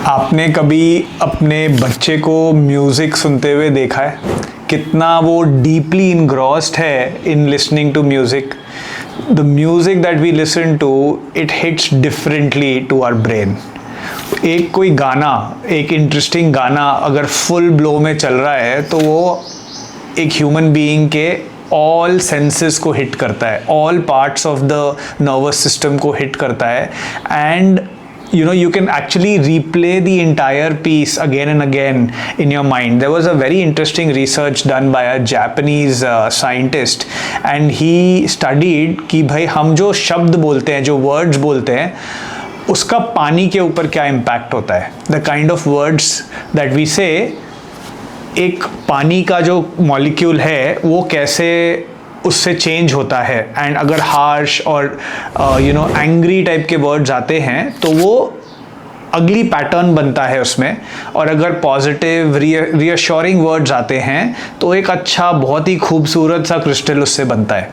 आपने कभी अपने बच्चे को म्यूज़िक सुनते हुए देखा है? कितना वो डीपली इनग्रॉस्ड है in listening to music. The music that we listen to, it hits differently to our brain. एक कोई गाना, एक इंटरेस्टिंग गाना अगर फुल ब्लो में चल रहा है तो वो एक ह्यूमन बीइंग के ऑल सेंसेस को हिट करता है, all parts of the nervous system को हिट करता है. And you can actually replay the entire piece again and again in your mind. There was a very interesting research done by a Japanese scientist, and he studied कि भाई हम जो शब्द बोलते हैं, जो words बोलते हैं, उसका पानी के ऊपर क्या impact होता है. The kind of words that we say, एक पानी का जो molecule है वो कैसे उससे चेंज होता है. एंड अगर हार्श और एंग्री टाइप के वर्ड्स आते हैं तो वो अगली पैटर्न बनता है उसमें, और अगर पॉजिटिव रीअश्योरिंग वर्ड्स आते हैं तो एक अच्छा, बहुत ही खूबसूरत सा क्रिस्टल उससे बनता है.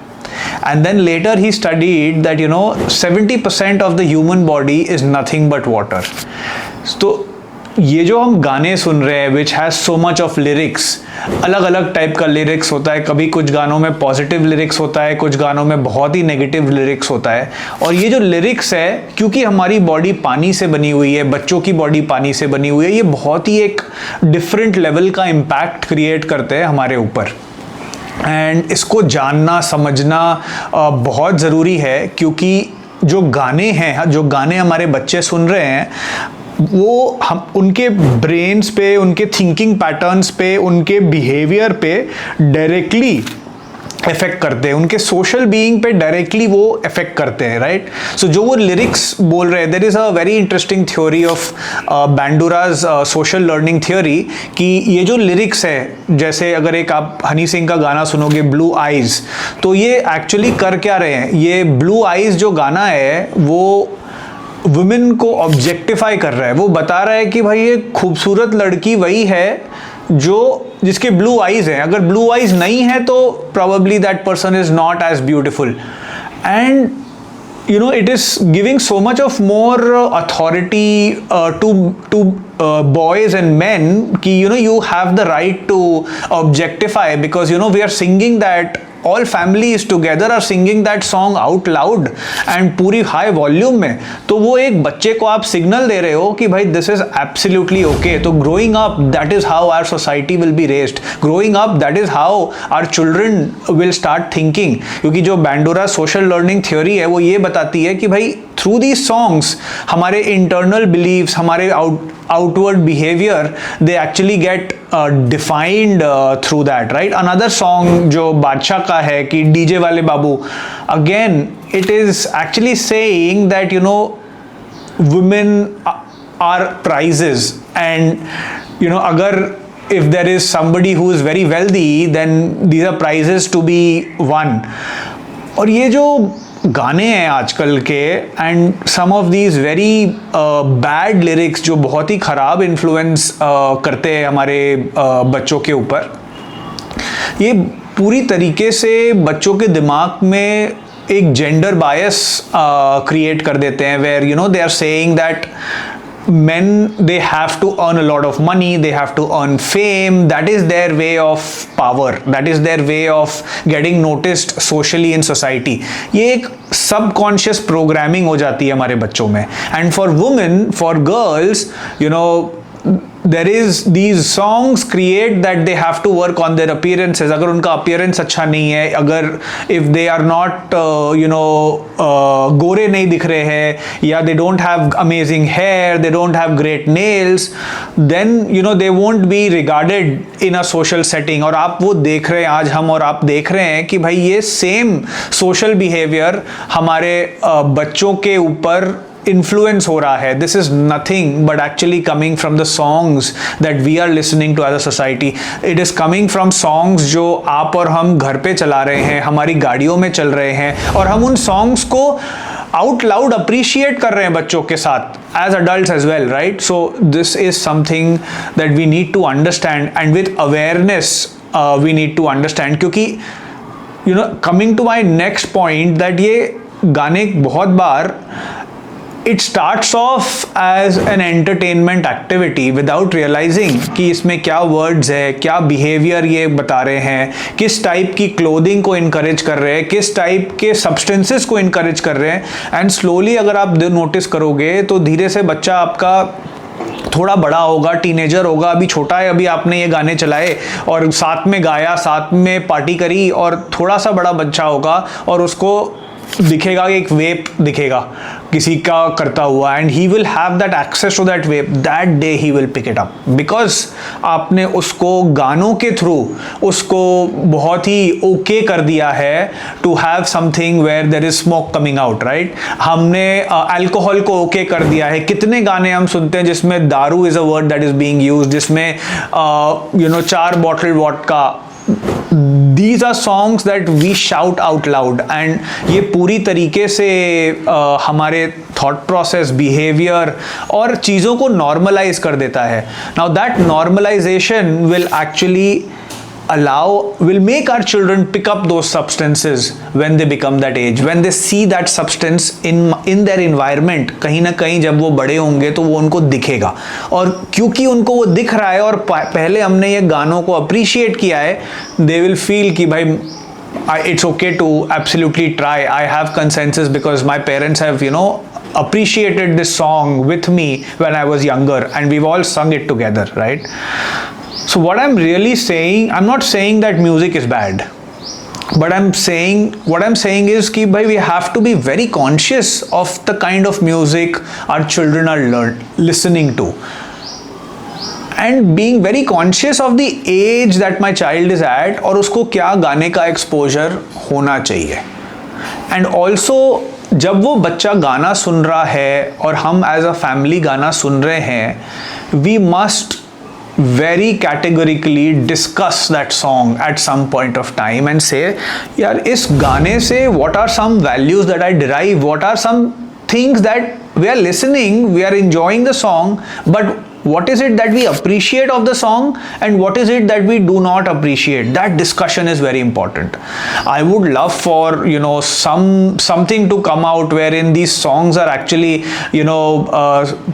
And then later he studied that 70% of the human body is nothing but water. तो ये जो हम गाने सुन रहे हैं which has so much of lyrics, अलग अलग टाइप का लिरिक्स होता है. कभी कुछ गानों में पॉजिटिव लिरिक्स होता है, कुछ गानों में बहुत ही नेगेटिव लिरिक्स होता है. और ये जो लिरिक्स है, क्योंकि हमारी बॉडी पानी से बनी हुई है, बच्चों की बॉडी पानी से बनी हुई है, ये बहुत ही एक डिफरेंट लेवल का इम्पैक्ट क्रिएट करते हैं हमारे ऊपर. एंड इसको जानना, समझना बहुत ज़रूरी है, क्योंकि जो गाने हैं, जो गाने हमारे बच्चे सुन रहे हैं, वो हम उनके ब्रेन्स पे, उनके थिंकिंग पैटर्न्स पे, उनके बिहेवियर पे डायरेक्टली इफेक्ट करते हैं, उनके सोशल बीइंग पे डायरेक्टली वो इफेक्ट करते हैं, राइट. सो जो वो लिरिक्स बोल रहे हैं, there is a very interesting theory of Bandura's social learning theory, कि ये जो लिरिक्स है, जैसे अगर एक आप हनी सिंह का गाना सुनोगे ब्लू आइज़, तो ये एक्चुअली कर क्या रहे हैं, ये ब्लू आइज़ जो गाना है वो वुमेन को ऑब्जेक्टिफाई कर रहा है. वो बता रहा है कि भाई ये खूबसूरत लड़की वही है जिसके ब्लू आइज हैं. अगर ब्लू आइज नहीं है तो probably that person is not as beautiful. And it is giving so much of more authority to boys and men कि you have the right to objectify, because we are singing that, all families together are singing that song out loud and पूरी high volume में. तो वो एक बच्चे को आप signal दे रहे हो कि भाई this is absolutely okay. तो growing up, that is how our society will be raised. Growing up, that is how our children will start thinking. क्योंकि जो बैंडोरा सोशल लर्निंग थ्योरी है वो ये बताती है कि भाई थ्रू दीज सॉन्ग्स हमारे इंटरनल बिलीव्स, हमारे outward behavior, they actually get defined through that, right. Another song जो बादशाह का है कि डीजे वाले बाबू, again it is actually saying that women are prizes, and अगर if there is somebody who is very wealthy, then these are prizes to be won. और ये जो गाने हैं आजकल के, and some of these very bad lyrics जो बहुत ही ख़राब इन्फ्लुएंस करते हैं हमारे बच्चों के ऊपर, ये पूरी तरीके से बच्चों के दिमाग में एक जेंडर बायस क्रिएट कर देते हैं, where they are saying that men, they have to earn a lot of money, they have to earn fame, that is their way of power, that is their way of getting noticed socially in society. ये एक subconscious programming हो जाती है हमारे बच्चों में. And for women, for girls, there is these songs create that they have to work on their appearances. अगर उनका appearance अच्छा नहीं है, अगर if they are not गोरे नहीं दिख रहे हैं, या they don't have amazing hair, they don't have great nails, then they won't be regarded in a social setting. और आप वो देख रहे हैं, आज हम और आप देख रहे हैं कि भाई ये same social behavior हमारे बच्चों के ऊपर influence हो रहा है. This is nothing but actually coming from the songs that we are listening to as a society. It is coming from songs जो आप और हम घर पे चला रहे हैं, हमारी गाड़ियों में चल रहे हैं, और हम उन songs को out loud appreciate कर रहे हैं बच्चों के साथ, as adults as well, right? So this is something that we need to understand, and with awareness we need to understand. क्योंकि coming to my next point, that ये गाने बहुत बार it starts off as an entertainment activity without realizing कि इसमें क्या words है, क्या behavior ये बता रहे हैं, किस टाइप की clothing को encourage कर रहे हैं, किस टाइप के substances को encourage कर रहे हैं, and slowly अगर आप notice करोगे तो धीरे से बच्चा आपका थोड़ा बड़ा होगा, टीनेजर होगा, अभी छोटा है, अभी आपने ये गाने चलाए और साथ में गाया, साथ में पार्टी करी, और थोड़ा सा बड़ा बच्चा होगा और उसको दिखेगा कि एक वेप दिखेगा किसी का करता हुआ, and he will have that access to that vape, that day he will pick it up, because आपने उसको गानों के थ्रू उसको बहुत ही ओके कर दिया है to have something where there is smoke coming out, right. हमने अल्कोहल को ओके कर दिया है। कितने गाने हम सुनते हैं जिसमें दारू is a word that is being used, जिसमें 4 bottle vodka, these are songs that we shout out loud, and ये पूरी तरीके से हमारे thought process, behavior और चीज़ों को normalize कर देता है। Now that normalization will actually will make our children pick up those substances when they become that age, when they see that substance in their environment, कहीं ना कहीं जब वो बड़े होंगे तो वो उनको दिखेगा, और क्योंकि उनको वो दिख रहा है और पहले हमने ये गानों को अप्रिशिएट किया है, they will feel कि भाई it's okay to absolutely try, I have consensus because my parents have appreciated this song with me when I was younger and we've all sung it together, right? So what I'm really saying, I'm not saying that music is bad, but what I'm saying is कि भाई we have to be very conscious of the kind of music our children are listening to, and being very conscious of the age that my child is at, और उसको क्या गाने का exposure होना चाहिए। And also जब वो बच्चा गाना सुन रहा है और हम as a family गाना सुन रहे हैं, we must very categorically discuss that song at some point of time and say, यार इस गाने से what are some values that I derive, what are some things that we are listening, we are enjoying the song, but what is it that we appreciate of the song and what is it that we do not appreciate? That discussion is very important. I would love for something to come out wherein these songs are actually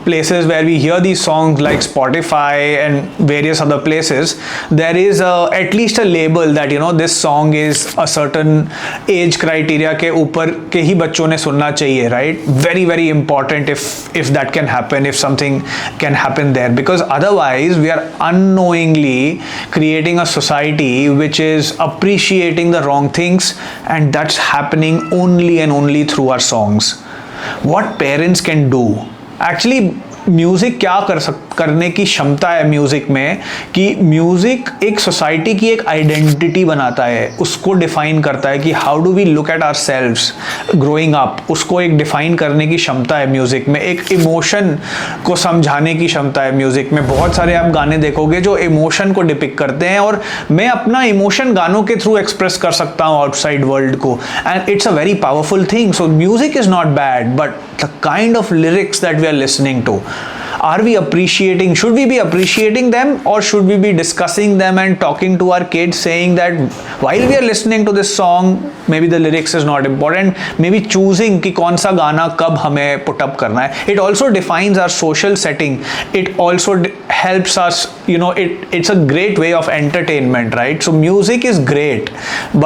places where we hear these songs like Spotify and various other places. There is at least a label that this song is a certain age criteria के ऊपर के ही बच्चों ने सुनना चाहिए, right? Very very important if that can happen, if something can happen there. Because otherwise we are unknowingly creating a society which is appreciating the wrong things, and that's happening only and only through our songs. What parents can do, actually music क्या करने की क्षमता है music में, कि music एक society की एक आइडेंटिटी बनाता है, उसको डिफ़ाइन करता है कि how do we look at ourselves growing up, उसको एक डिफ़ाइन करने की क्षमता है म्यूज़िक में, एक इमोशन को समझाने की क्षमता है म्यूज़िक में। बहुत सारे आप गाने देखोगे जो इमोशन को डिपिक्ट करते हैं, और मैं अपना इमोशन गानों के थ्रू एक्सप्रेस कर सकता हूँ आउटसाइड वर्ल्ड को, and it's a very powerful thing. So music is not bad, but the kind of lyrics that we are listening to, are we appreciating, should we be appreciating them, or should we be discussing them and talking to our kids saying that while we are listening to this song maybe the lyrics is not important, maybe choosing कि कौन सा गाना कब हमें put up करना है। It also defines our social setting, it also helps us, it's a great way of entertainment, right? So music is great,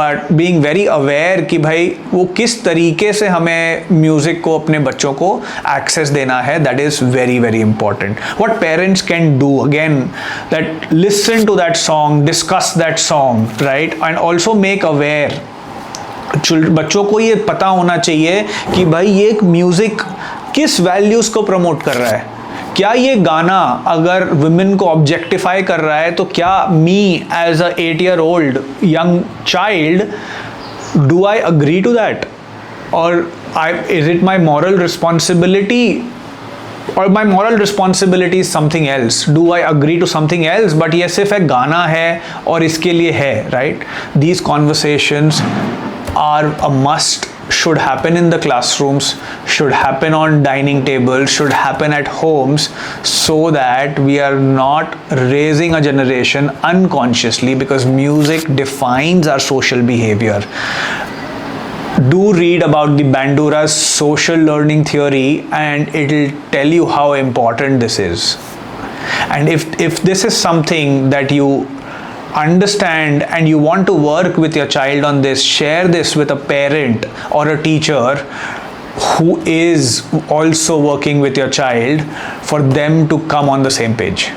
but being very aware कि भाई वो किस तरीके से हमें म्यूजिक को अपने बच्चों को एक्सेस देना है, that is very very important. What parents can do, again, that listen to that song, discuss that song, right, and also make aware, बच्चों को ये पता होना चाहिए कि भाई ये एक म्यूजिक किस वैल्यूज को प्रमोट कर रहा है। क्या ये गाना अगर वुमेन को ऑब्जेक्टिफाई कर रहा है, तो क्या me as a 8-year-old young child, do I agree to that, और is it my moral responsibility, or my moral responsibility is something else? Do I agree to something else, but ये सिर्फ एक गाना है और इसके लिए है, right? These conversations are a must, should happen in the classrooms, should happen on dining tables, should happen at homes, so that we are not raising a generation unconsciously, because music defines our social behavior. do read about the Bandura's social learning theory, and it'll tell you how important this is. And if this is something that you understand and you want to work with your child on this, share this with a parent or a teacher who is also working with your child, for them to come on the same page.